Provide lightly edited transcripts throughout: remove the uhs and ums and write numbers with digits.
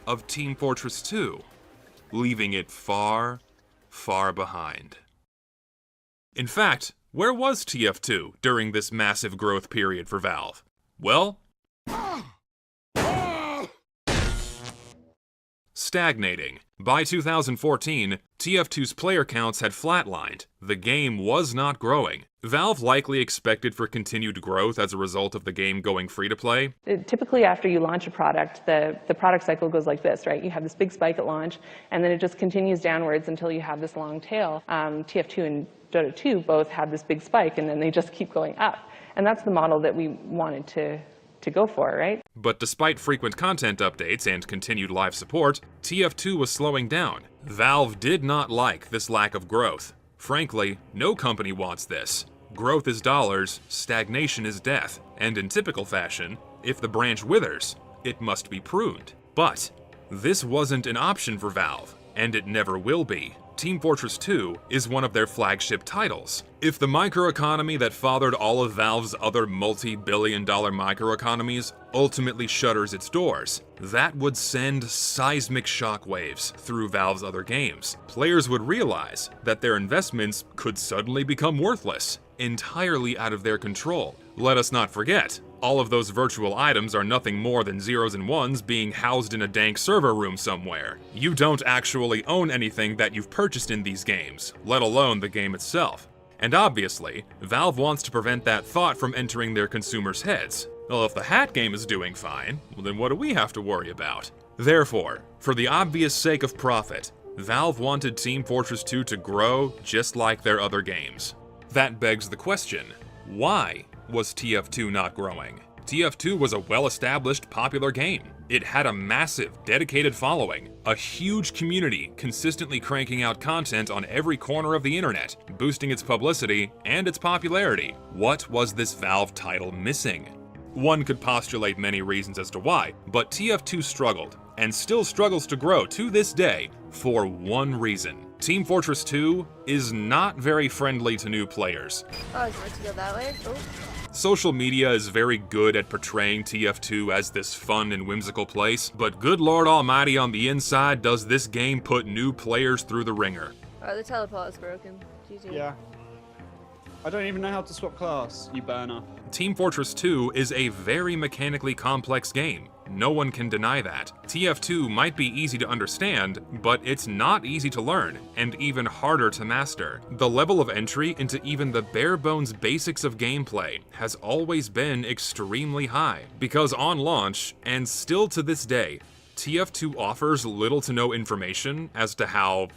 of Team Fortress 2, leaving it far, far behind. In fact, where was TF2 during this massive growth period for Valve? Well, stagnating. By 2014, TF2's player counts had flatlined. The game was not growing. Valve likely expected for continued growth as a result of the game going free-to-play. Typically, after you launch a product, the product cycle goes like this, right? You have this big spike at launch, and then it just continues downwards until you have this long tail. TF2 and Dota 2 both have this big spike, and then they just keep going up. And that's the model that we wanted to go for, right? But despite frequent content updates and continued live support, TF2 was slowing down. Valve did not like this lack of growth. Frankly, no company wants this. Growth is dollars, stagnation is death, and in typical fashion, if the branch withers, it must be pruned. But this wasn't an option for Valve, and it never will be. Team Fortress 2 is one of their flagship titles. If the microeconomy that fathered all of Valve's other multi-billion-dollar microeconomies ultimately shutters its doors, that would send seismic shockwaves through Valve's other games. Players would realize that their investments could suddenly become worthless, entirely out of their control. Let us not forget, all of those virtual items are nothing more than zeros and ones being housed in a dank server room somewhere. You don't actually own anything that you've purchased in these games, let alone the game itself. And obviously, Valve wants to prevent that thought from entering their consumers' heads. Well, if the Hat game is doing fine, well, then what do we have to worry about? Therefore, for the obvious sake of profit, Valve wanted Team Fortress 2 to grow just like their other games. That begs the question, why was TF2 not growing? TF2 was a well-established, popular game. It had a massive, dedicated following, a huge community consistently cranking out content on every corner of the internet, boosting its publicity and its popularity. What was this Valve title missing? One could postulate many reasons as to why, but TF2 struggled, and still struggles to grow to this day, for one reason. Team Fortress 2 is not very friendly to new players. Oh, I was meant to go that way? Oh. Social media is very good at portraying TF2 as this fun and whimsical place, but good Lord Almighty, on the inside, does this game put new players through the ringer. Oh, the teleport is broken. GG. Yeah. I don't even know how to swap class, you burner. Team Fortress 2 is a very mechanically complex game. No one can deny that. TF2 might be easy to understand, but it's not easy to learn, and even harder to master. The level of entry into even the bare-bones basics of gameplay has always been extremely high, because on launch, and still to this day, TF2 offers little to no information as to how,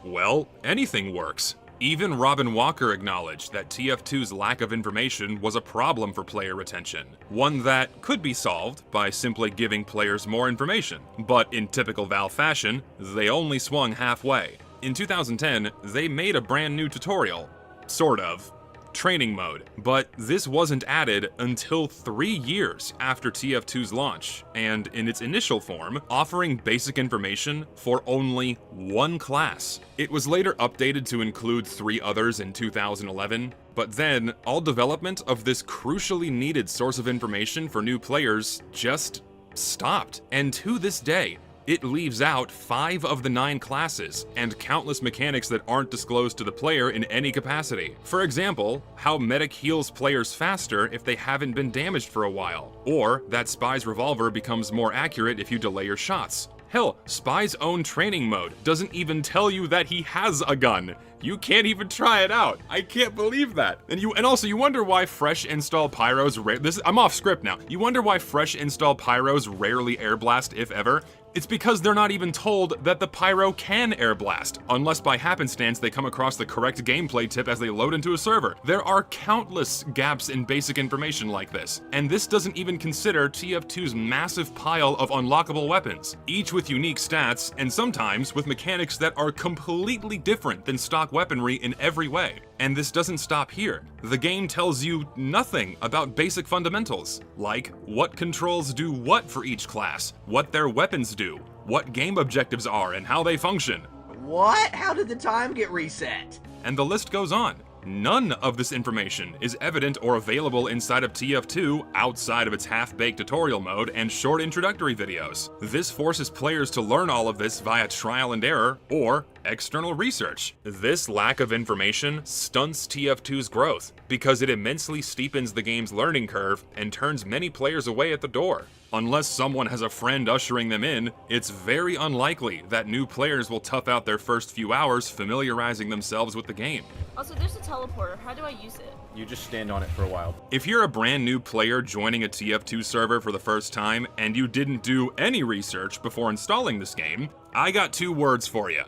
well, anything works. Even Robin Walkerl acknowledged that TF2's lack of information was a problem for player retention, one that could be solved by simply giving players more information. But in typical Valve fashion, they only swung halfway. In 2010, they made a brand new tutorial, sort of, training mode, but this wasn't added until 3 years after TF2's launch, and in its initial form, offering basic information for only one class. It was later updated to include 3 others in 2011, but then all development of this crucially needed source of information for new players just stopped. And to this day, it leaves out 5 of the 9 classes, and countless mechanics that aren't disclosed to the player in any capacity. For example, how Medic heals players faster if they haven't been damaged for a while, or that Spy's revolver becomes more accurate if you delay your shots. Hell, Spy's own training mode doesn't even tell you that he has a gun. You can't even try it out. I can't believe that. And also you wonder why fresh install pyros I'm off script now. You wonder why fresh install pyros rarely air blast, if ever. It's because they're not even told that the pyro can air blast, unless by happenstance they come across the correct gameplay tip as they load into a server. There are countless gaps in basic information like this, and this doesn't even consider TF2's massive pile of unlockable weapons, each with unique stats, and sometimes with mechanics that are completely different than stock weaponry in every way. And this doesn't stop here. The game tells you nothing about basic fundamentals, like what controls do what for each class, what their weapons do, what game objectives are and how they function. What? How did the time get reset? And the list goes on. None of this information is evident or available inside of TF2 outside of its half-baked tutorial mode and short introductory videos. This forces players to learn all of this via trial and error or external research. This lack of information stunts TF2's growth because it immensely steepens the game's learning curve and turns many players away at the door. Unless someone has a friend ushering them in, it's very unlikely that new players will tough out their first few hours familiarizing themselves with the game. Also, there's a teleporter. How do I use it? You just stand on it for a while. If you're a brand new player joining a TF2 server for the first time and you didn't do any research before installing this game, I got 2 words for you.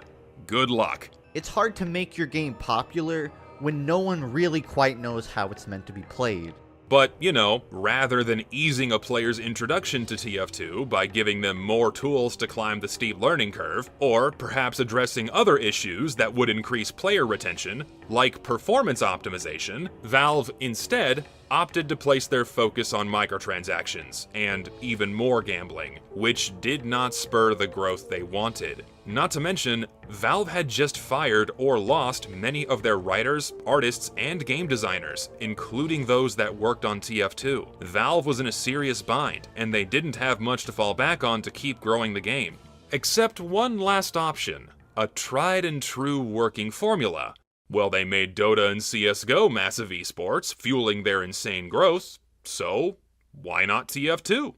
Good luck. It's hard to make your game popular when no one really quite knows how it's meant to be played. But, you know, rather than easing a player's introduction to TF2 by giving them more tools to climb the steep learning curve, or perhaps addressing other issues that would increase player retention, like performance optimization, Valve instead opted to place their focus on microtransactions and even more gambling, which did not spur the growth they wanted. Not to mention, Valve had just fired or lost many of their writers, artists, and game designers, including those that worked on TF2. Valve was in a serious bind, and they didn't have much to fall back on to keep growing the game. Except one last option, a tried and true working formula. Well, they made Dota and CSGO massive esports, fueling their insane growth, so why not TF2?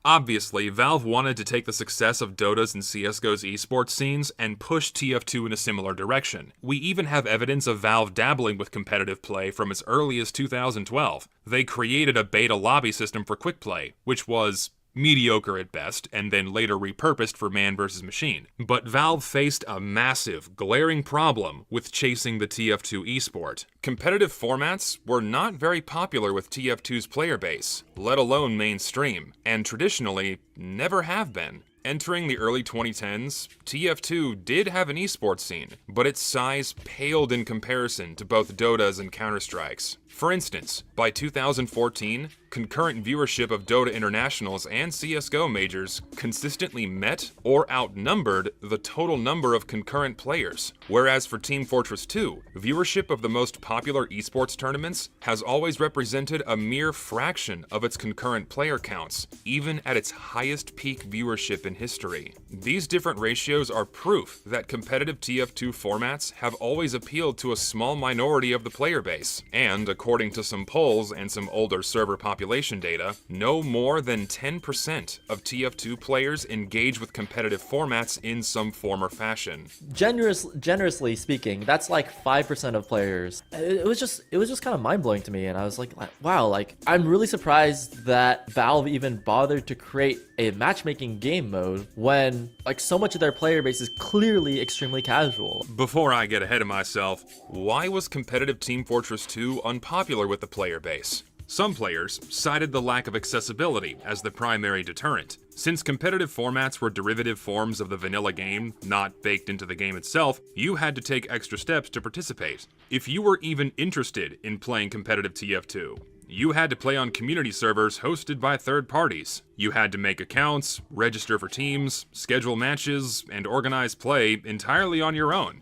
Obviously, Valve wanted to take the success of Dota's and CSGO's esports scenes and push TF2 in a similar direction. We even have evidence of Valve dabbling with competitive play from as early as 2012. They created a beta lobby system for quick play, which was mediocre at best, and then later repurposed for man versus machine. But Valve faced a massive, glaring problem with chasing the TF2 esport. Competitive formats were not very popular with TF2's player base, let alone mainstream, and traditionally never have been. Entering the early 2010s, TF2 did have an esports scene, but its size paled in comparison to both Dota's and Counter-Strike's. For instance, by 2014, concurrent viewership of Dota Internationals and CSGO majors consistently met or outnumbered the total number of concurrent players, whereas for Team Fortress 2, viewership of the most popular esports tournaments has always represented a mere fraction of its concurrent player counts, even at its highest peak viewership in history. These different ratios are proof that competitive TF2 formats have always appealed to a small minority of the player base, and according to some polls and some older server population data, no more than 10% of TF2 players engage with competitive formats in some form or fashion. Generously speaking, that's like 5% of players. It was just kind of mind-blowing to me, and I was like, wow, like I'm really surprised that Valve even bothered to create a matchmaking game mode when like so much of their player base is clearly extremely casual. Before I get ahead of myself, why was competitive Team Fortress 2 unpopular with the player base? Some players cited the lack of accessibility as the primary deterrent. Since competitive formats were derivative forms of the vanilla game, not baked into the game itself, you had to take extra steps to participate. If you were even interested in playing competitive TF2, you had to play on community servers hosted by third parties. You had to make accounts, register for teams, schedule matches, and organize play entirely on your own.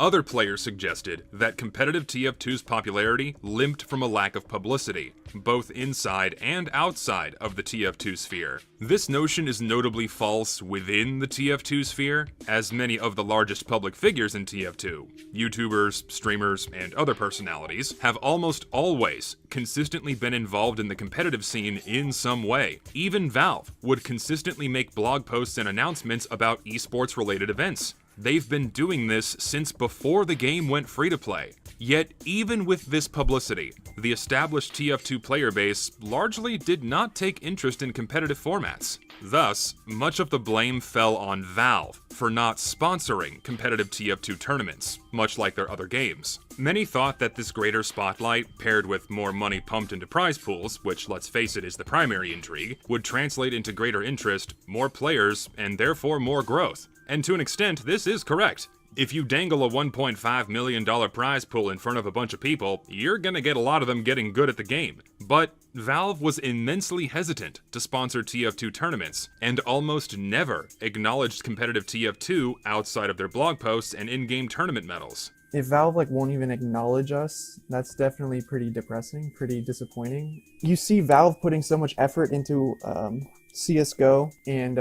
Other players suggested that competitive TF2's popularity limped from a lack of publicity, both inside and outside of the TF2 sphere. This notion is notably false within the TF2 sphere, as many of the largest public figures in TF2, YouTubers, streamers, and other personalities, have almost always consistently been involved in the competitive scene in some way. Even Valve would consistently make blog posts and announcements about esports-related events. They've been doing this since before the game went free-to-play. Yet, even with this publicity, the established TF2 player base largely did not take interest in competitive formats. Thus, much of the blame fell on Valve for not sponsoring competitive TF2 tournaments, much like their other games. Many thought that this greater spotlight, paired with more money pumped into prize pools, which, let's face it, is the primary intrigue, would translate into greater interest, more players, and therefore more growth. And to an extent, this is correct. If you dangle a $1.5 million prize pool in front of a bunch of people, you're gonna get a lot of them getting good at the game. But Valve was immensely hesitant to sponsor TF2 tournaments, and almost never acknowledged competitive TF2 outside of their blog posts and in-game tournament medals. if Valve like won't even acknowledge us, that's definitely pretty depressing, pretty disappointing. You see Valve putting so much effort into CSGO and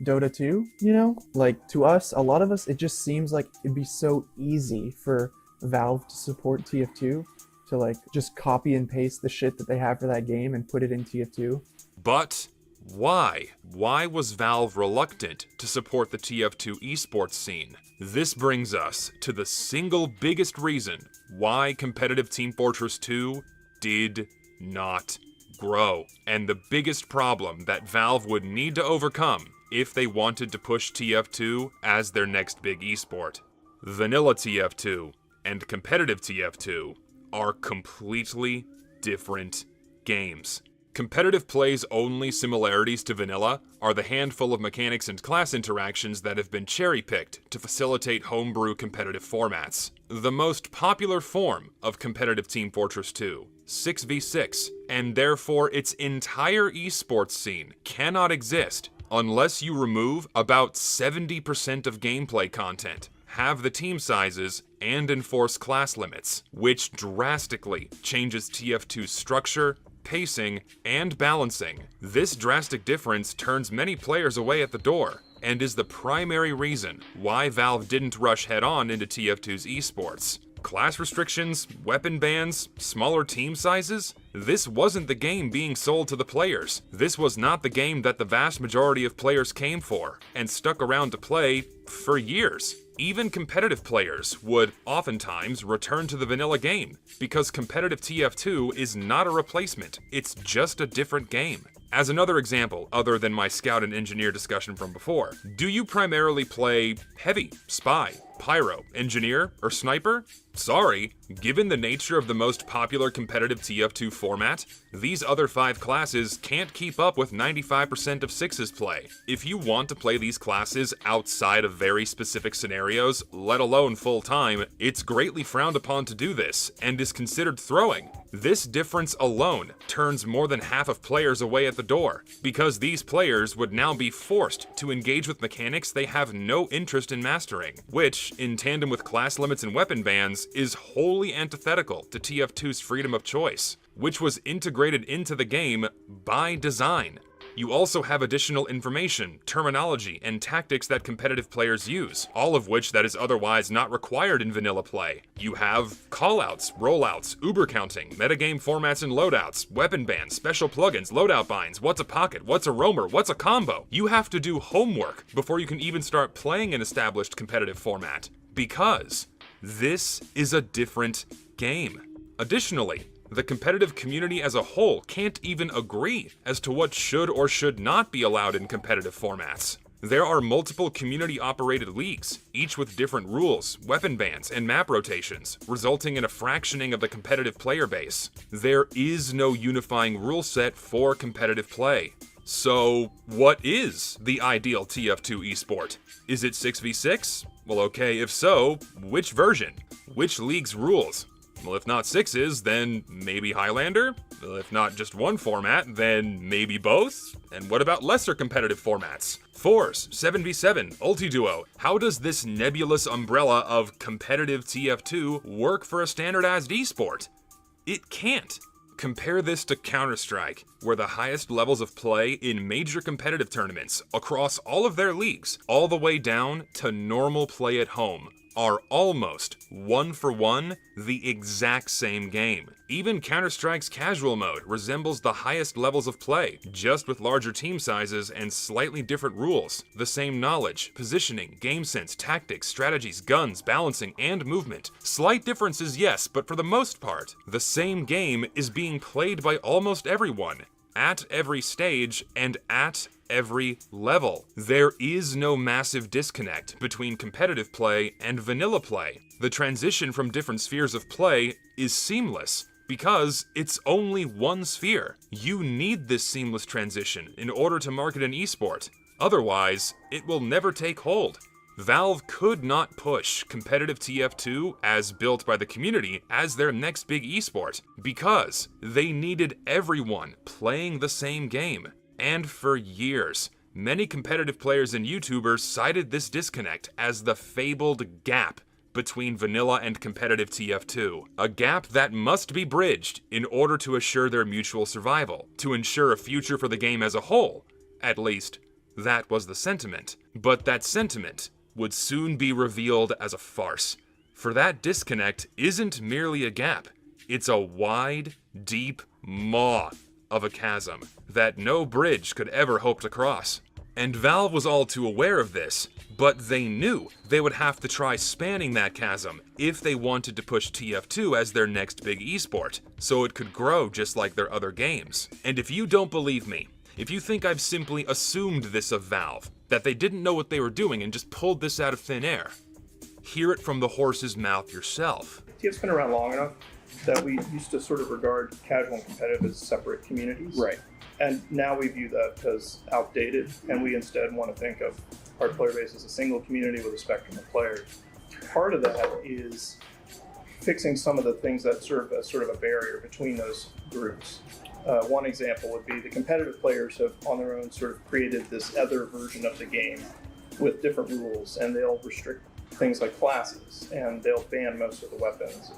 Dota 2, you know? Like, to us, a lot of us, it just seems like it'd be so easy for Valve to support TF2, to like just copy and paste the shit that they have for that game and put it in TF2. But why? Why was Valve reluctant to support the TF2 esports scene? This brings us to the single biggest reason why competitive Team Fortress 2 did not grow, and the biggest problem that Valve would need to overcome if they wanted to push TF2 as their next big esport. Vanilla TF2 and competitive TF2 are completely different games. Competitive play's only similarities to vanilla are the handful of mechanics and class interactions that have been cherry-picked to facilitate homebrew competitive formats. The most popular form of competitive Team Fortress 2, 6v6, and therefore its entire esports scene cannot exist unless you remove about 70% of gameplay content, have the team sizes, and enforce class limits, which drastically changes TF2's structure, pacing, and balancing. This drastic difference turns many players away at the door, and is the primary reason why Valve didn't rush head-on into TF2's esports. Class restrictions, weapon bans, smaller team sizes? This wasn't the game being sold to the players. This was not the game that the vast majority of players came for, and stuck around to play for years. Even competitive players would oftentimes return to the vanilla game, because competitive TF2 is not a replacement, it's just a different game. As another example, other than my scout and engineer discussion from before, do you primarily play heavy, spy, pyro, engineer, or sniper? Sorry, given the nature of the most popular competitive TF2 format, these other 5 classes can't keep up with 95% of 6's play. If you want to play these classes outside of very specific scenarios, let alone full-time, it's greatly frowned upon to do this, and is considered throwing. This difference alone turns more than half of players away at the door, because these players would now be forced to engage with mechanics they have no interest in mastering, which, in tandem with class limits and weapon bans, is wholly antithetical to TF2's freedom of choice, which was integrated into the game by design. You also have additional information, terminology, and tactics that competitive players use, all of which that is otherwise not required in vanilla play. You have callouts, rollouts, uber counting, metagame formats and loadouts, weapon bans, special plugins, loadout binds, what's a pocket, what's a roamer, what's a combo. You have to do homework before you can even start playing an established competitive format, because this is a different game. Additionally, the competitive community as a whole can't even agree as to what should or should not be allowed in competitive formats. There are multiple community-operated leagues, each with different rules, weapon bans, and map rotations, resulting in a fractioning of the competitive player base. There is no unifying rule set for competitive play. So, what is the ideal TF2 esport? Is it 6v6? Well, okay, if so, which version? Which league's rules? Well, if not 6's, then maybe Highlander? Well, if not just one format, then maybe both? And what about lesser competitive formats? 4s, 7v7, ulti-duo. How does this nebulous umbrella of competitive TF2 work for a standardized esport? It can't. Compare this to Counter-Strike, where the highest levels of play in major competitive tournaments across all of their leagues, all the way down to normal play at home, are almost one-for-one the exact same game. Even Counter-Strike's casual mode resembles the highest levels of play, just with larger team sizes and slightly different rules. The same knowledge, positioning, game sense, tactics, strategies, guns, balancing, and movement. Slight differences, yes, but for the most part, the same game is being played by almost everyone, at every stage, and at every level. There is no massive disconnect between competitive play and vanilla play. The transition from different spheres of play is seamless, because it's only one sphere. You need this seamless transition in order to market an esport. Otherwise, it will never take hold. Valve could not push competitive TF2 as built by the community as their next big esport, because they needed everyone playing the same game. And for years, many competitive players and YouTubers cited this disconnect as the fabled gap between vanilla and competitive TF2, a gap that must be bridged in order to assure their mutual survival, to ensure a future for the game as a whole. At least, that was the sentiment. But that sentiment would soon be revealed as a farce, for that disconnect isn't merely a gap, it's a wide, deep maw of a chasm that no bridge could ever hope to cross. And Valve was all too aware of this, but they knew they would have to try spanning that chasm if they wanted to push TF2 as their next big esport, so it could grow just like their other games. And if you don't believe me, if you think I've simply assumed this of Valve, that they didn't know what they were doing and just pulled this out of thin air, hear it from the horse's mouth yourself. TF's been around long enough that we used to sort of regard casual and competitive as separate communities. Right. And now we view that as outdated, and we instead want to think of our player base as a single community with a spectrum of players. Part of that is fixing some of the things that serve as sort of a barrier between those groups. One example would be the competitive players have on their own sort of created this other version of the game with different rules, and they'll restrict things like classes, and they'll ban most of the weapons.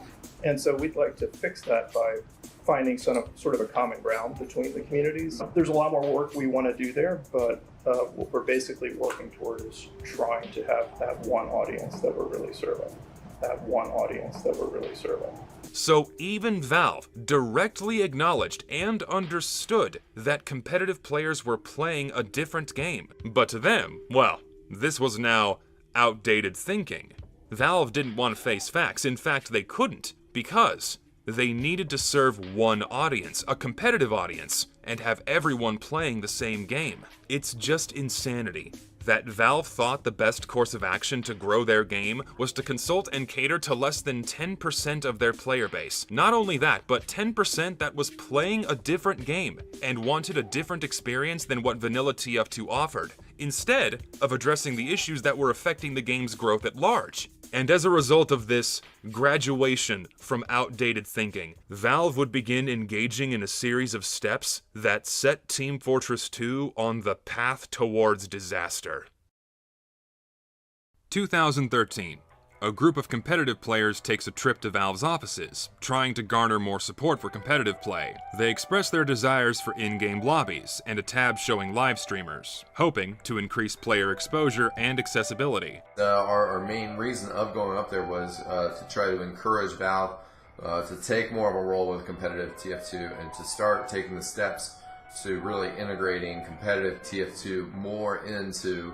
And so we'd like to fix that by finding sort of a common ground between the communities. There's a lot more work we want to do there, but what we're basically working toward is trying to have that one audience that we're really serving. So even Valve directly acknowledged and understood that competitive players were playing a different game. But to them, well, this was now outdated thinking. Valve didn't want to face facts. In fact, they couldn't, because they needed to serve one audience, a competitive audience, and have everyone playing the same game. It's just insanity that Valve thought the best course of action to grow their game was to consult and cater to less than 10% of their player base. Not only that, but 10% that was playing a different game and wanted a different experience than what vanilla TF2 offered, instead of addressing the issues that were affecting the game's growth at large. And as a result of this graduation from outdated thinking, Valve would begin engaging in a series of steps that set Team Fortress 2 on the path towards disaster. 2013. A group of competitive players takes a trip to Valve's offices, trying to garner more support for competitive play. They express their desires for in-game lobbies and a tab showing live streamers, hoping to increase player exposure and accessibility. Our main reason of going up there was to try to encourage Valve to take more of a role with competitive TF2 and to start taking the steps to really integrating competitive TF2 more into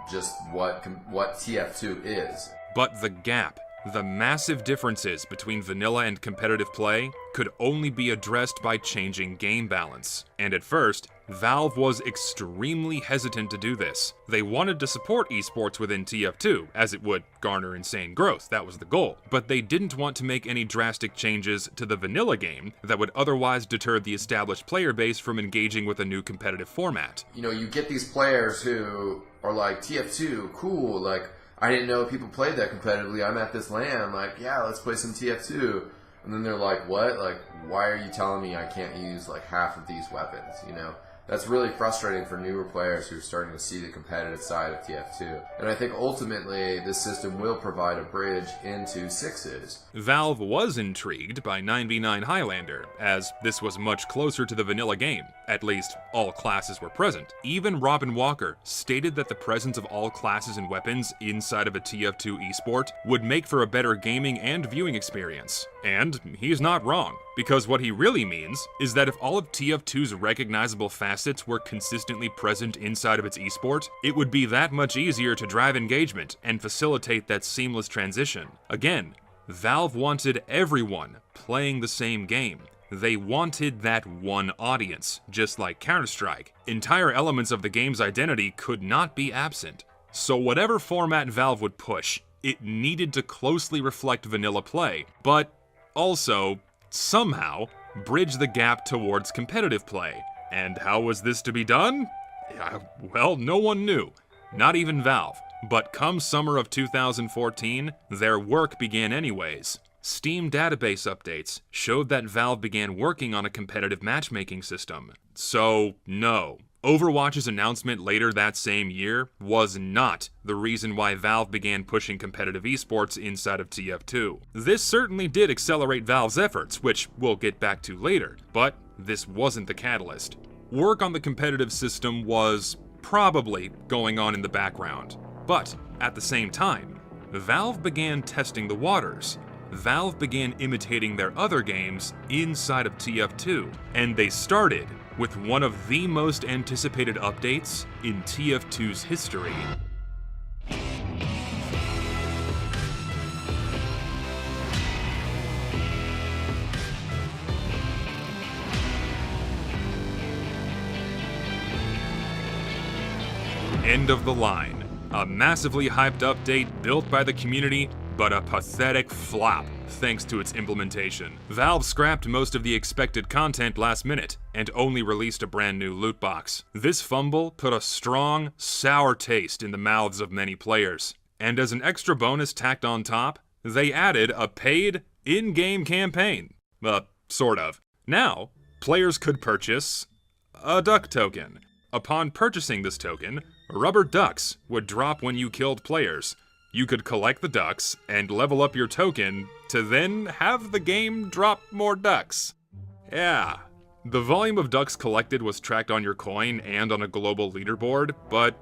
just what TF2 is. But the gap, the massive differences between vanilla and competitive play, could only be addressed by changing game balance. And at first, Valve was extremely hesitant to do this. They wanted to support esports within TF2, as it would garner insane growth, that was the goal. But they didn't want to make any drastic changes to the vanilla game that would otherwise deter the established player base from engaging with a new competitive format. You know, you get these players who are like, TF2, cool, like, I didn't know people played that competitively, I'm at this LAN, like, yeah, let's play some TF2. And then they're like, what? Like, why are you telling me I can't use, like, half of these weapons, you know? That's really frustrating for newer players who are starting to see the competitive side of TF2. And I think ultimately this system will provide a bridge into sixes. Valve was intrigued by 9v9 Highlander, as this was much closer to the vanilla game. At least, all classes were present. Even Robin Walkerl stated that the presence of all classes and weapons inside of a TF2 esport would make for a better gaming and viewing experience. And he's not wrong, because what he really means is that if all of TF2's recognizable facets were consistently present inside of its esport, it would be that much easier to drive engagement and facilitate that seamless transition. Again, Valve wanted everyone playing the same game. They wanted that one audience, just like Counter-Strike. Entire elements of the game's identity could not be absent. So whatever format Valve would push, it needed to closely reflect vanilla play, but also, somehow, bridge the gap towards competitive play. And how was this to be done? Well, no one knew. Not even Valve. But come summer of 2014, their work began anyways. Steam database updates showed that Valve began working on a competitive matchmaking system. So, no, Overwatch's announcement later that same year was not the reason why Valve began pushing competitive esports inside of TF2. This certainly did accelerate Valve's efforts, which we'll get back to later, but this wasn't the catalyst. Work on the competitive system was probably going on in the background, but at the same time, Valve began testing the waters. Valve began imitating their other games inside of TF2, and they started with one of the most anticipated updates in TF2's history. End of the line. A massively hyped update built by the community, but a pathetic flop thanks to its implementation. Valve scrapped most of the expected content last minute and only released a brand new loot box. This fumble put a strong, sour taste in the mouths of many players. And as an extra bonus tacked on top, they added a paid in-game campaign. Sort of. Now, players could purchase a duck token. Upon purchasing this token, rubber ducks would drop when you killed players. You could collect the ducks and level up your token to then have the game drop more ducks. Yeah. The volume of ducks collected was tracked on your coin and on a global leaderboard, but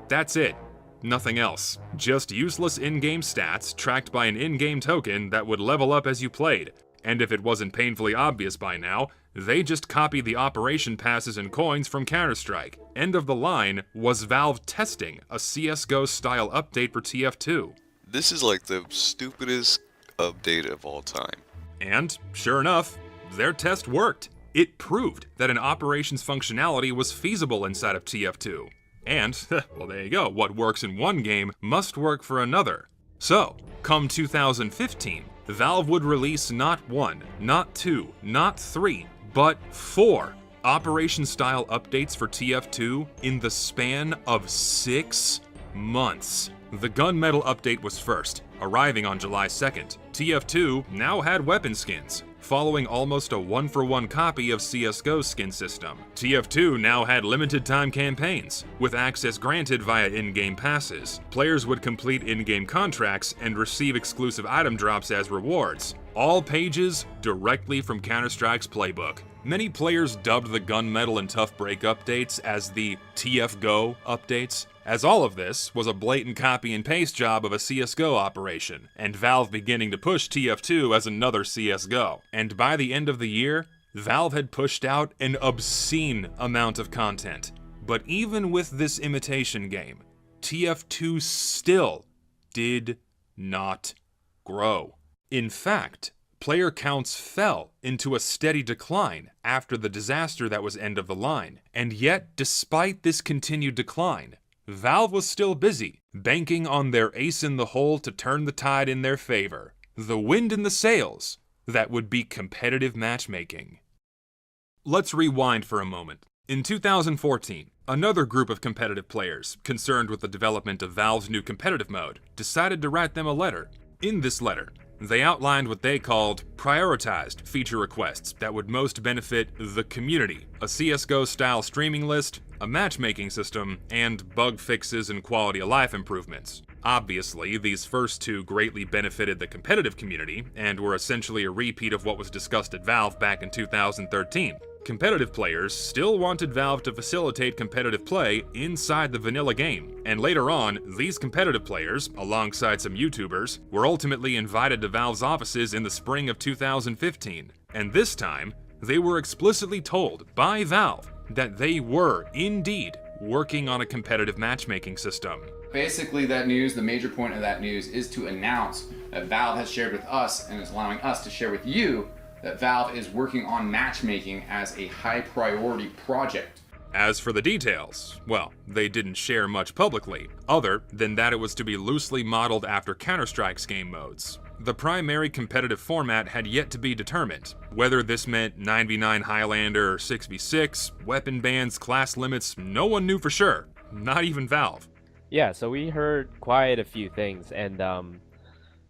that's it. Nothing else. Just useless in-game stats tracked by an in-game token that would level up as you played. And if it wasn't painfully obvious by now, they just copied the operation passes and coins from Counter-Strike. End of the line was Valve testing a CSGO style update for TF2. This is like the stupidest update of all time. And, sure enough, their test worked. It proved that an operations functionality was feasible inside of TF2. And, well, there you go, what works in one game must work for another. So, come 2015, Valve would release not one, not two, not three, but 4 operation-style updates for TF2 in the span of 6 months. The gunmetal update was first, arriving on July 2nd. TF2 now had weapon skins, following almost a one-for-one copy of CSGO's skin system. TF2 now had limited-time campaigns, with access granted via in-game passes. Players would complete in-game contracts and receive exclusive item drops as rewards. All pages directly from Counter-Strike's playbook. Many players dubbed the gunmetal and tough break updates as the TFGO updates, as all of this was a blatant copy and paste job of a CSGO operation, and Valve beginning to push TF2 as another CSGO. And by the end of the year, Valve had pushed out an obscene amount of content. But even with this imitation game, TF2 still did not grow. In fact, player counts fell into a steady decline after the disaster that was End of the Line. And yet, despite this continued decline, Valve was still busy, banking on their ace in the hole to turn the tide in their favor. The wind in the sails that would be competitive matchmaking. Let's rewind for a moment. In 2014, another group of competitive players, concerned with the development of Valve's new competitive mode, decided to write them a letter. In this letter, they outlined what they called prioritized feature requests that would most benefit the community, a CSGO-style streaming list, a matchmaking system, and bug fixes and quality of life improvements. Obviously, these first two greatly benefited the competitive community, and were essentially a repeat of what was discussed at Valve back in 2013. Competitive players still wanted Valve to facilitate competitive play inside the vanilla game, and later on, these competitive players, alongside some YouTubers, were ultimately invited to Valve's offices in the spring of 2015. And this time, they were explicitly told by Valve that they were, indeed, working on a competitive matchmaking system. Basically, that news, the major point of that news, is to announce that Valve has shared with us and is allowing us to share with you that Valve is working on matchmaking as a high priority project. As for the details, well, they didn't share much publicly, other than that it was to be loosely modeled after Counter-Strike's game modes. The primary competitive format had yet to be determined. Whether this meant 9v9 Highlander or 6v6, weapon bans, class limits, no one knew for sure. Not even Valve. Yeah, so we heard quite a few things, and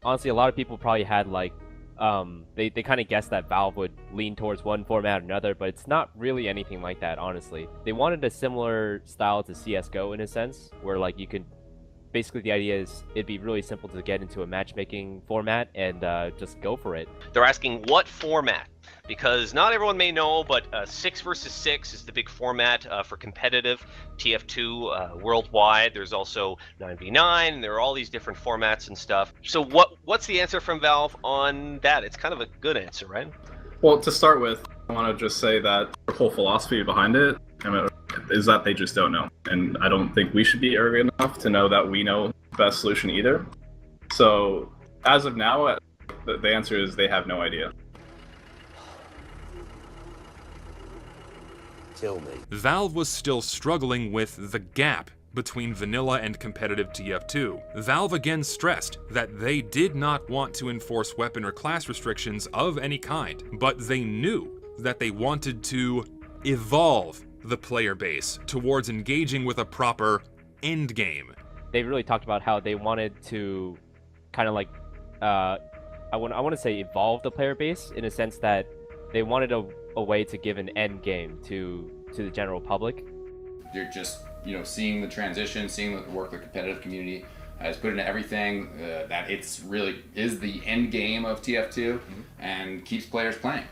honestly, a lot of people probably had like they kind of guessed that Valve would lean towards one format or another, but it's not really anything like that, honestly. They wanted a similar style to CSGO in a sense, where like you could, basically the idea is it'd be really simple to get into a matchmaking format and just go for it. They're asking what format, because not everyone may know, but 6 versus 6 is the big format for competitive TF2 worldwide. There's also 9v9, and there are all these different formats and stuff. So what's the answer from Valve on that? It's kind of a good answer, right? Well, to start with, I want to just say that the whole philosophy behind it is that they just don't know. And I don't think we should be arrogant enough to know that we know the best solution either. So as of now, the answer is they have no idea. Kill me. Valve was still struggling with the gap between vanilla and competitive TF2. Valve again stressed that they did not want to enforce weapon or class restrictions of any kind, but they knew that they wanted to evolve the player base towards engaging with a proper end game. They really talked about how they wanted to kind of like, I want to say evolve the player base in a sense that they wanted a way to give an end game to the general public. They're just, seeing the transition, seeing the work the competitive community has put into everything, that it's really is the end game of TF2 and keeps players playing.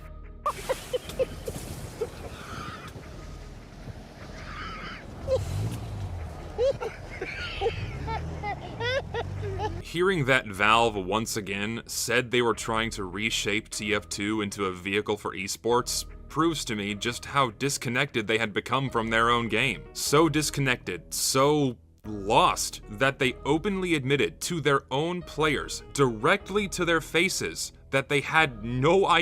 Hearing that Valve once again said they were trying to reshape TF2 into a vehicle for esports proves to me just how disconnected they had become from their own game. So disconnected, so lost, that they openly admitted to their own players, directly to their faces, that they had no idea